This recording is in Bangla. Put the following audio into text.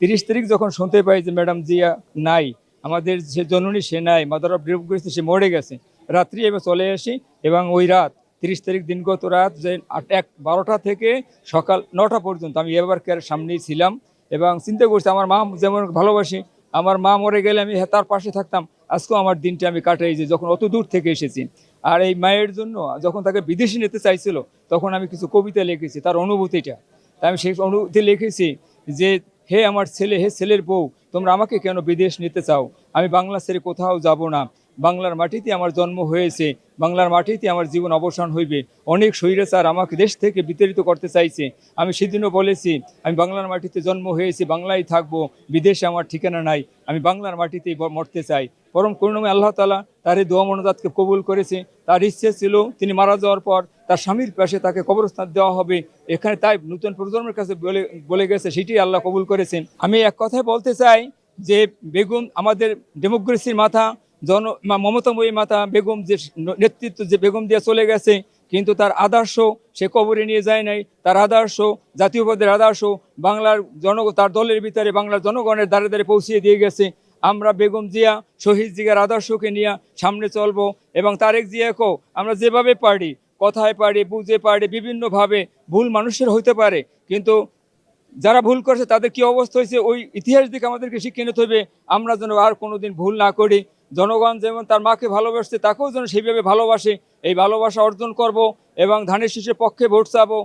30 তারিখ যখন শুনতে পাই যে ম্যাডাম জিয়া নাই, আমাদের যে জননী সে নাই, মাদার অফ ডেমোক্রেসি সে মরে গেছে, রাত্রি এবার চলে আসি। এবং ওই রাত 30 তারিখ দিনগত রাত যে 12টা থেকে সকাল 9টা পর্যন্ত আমি এবার সামনেই ছিলাম। এবং চিন্তা করছি আমার মা যেমন ভালোবাসি, আমার মা মরে গেলে আমি তার পাশে থাকতাম। আজকেও আমার দিনটা আমি কাটাই যে যখন অত দূর থেকে এসেছি। আর এই মায়ের জন্য যখন তাকে বিদেশে নিতে চাইছিল, তখন আমি কিছু কবিতা লিখেছি তার অনুভূতিটা। তাই আমি সেই অনুভূতি লিখেছি যে, হে আমার ছেলে, হে ছেলের বউ, তোমরা আমাকে কেন বিদেশ নিতে চাও? আমি বাংলা ছেড়ে কোথাও যাব না। বাংলার মাটিতে আমার জন্ম হয়েছে, বাংলার মাটিতে আমার জীবন অবসান হইবে। অনেক স্বৈরাচার আমাকে দেশ থেকে বিতাড়িত করতে চাইছে। আমি সেদিনও বলেছি, আমি বাংলার মাটিতে জন্ম হয়েছি, বাংলায় থাকবো, বিদেশে আমার ঠিকানা নাই, আমি বাংলার মাটিতেই মরতে চাই। পরম করুণাময় আল্লাহ তাআলা তার এই দোয়া মনোজাতকে কবুল করেছে। তার ইচ্ছে ছিল তিনি মারা যাওয়ার পর তার স্বামীর পাশে তাকে কবরস্থান দেওয়া হবে। এখানে তাই নতুন প্রজন্মের কাছে বলে গেছে, সেটি আল্লাহ কবুল করেছেন। আমি এক কথায় বলতে চাই যে বেগম আমাদের ডেমোক্রেসির মাথা, মমতাময়ী মাতা বেগম যে নেতৃত্ব যে বেগম দিয়ে চলে গেছে, কিন্তু তার আদর্শ সে কবরে নিয়ে যায় নাই। তার আদর্শ, জাতীয়বাদের আদর্শ বাংলার তার দলের ভিতরে বাংলার জনগণের দ্বারে দ্বারে পৌঁছিয়ে দিয়ে গেছে। আমরা বেগম জিয়া, শহীদ জিয়ার আদর্শকে নিয়ে সামনে চলবো। এবং তারেক জিয়াকেও আমরা যেভাবে পারি, কথায় পারি, বুঝে পারি, বিভিন্নভাবে ভুল মানুষের হইতে পারে, কিন্তু যারা ভুল করছে তাদের কি অবস্থা হয়েছে ওই ইতিহাস দিকে আমাদেরকে শিক্ষা নিতে হবে। আমরা যেন আর কোনোদিন ভুল না করি। জনগণ যেমন তার মাকে ভালোবাসছে, তাকেও যেন সেইভাবে ভালোবাসে। এই ভালোবাসা অর্জন করব এবং ধানের শীষের পক্ষে ভোট চাবো।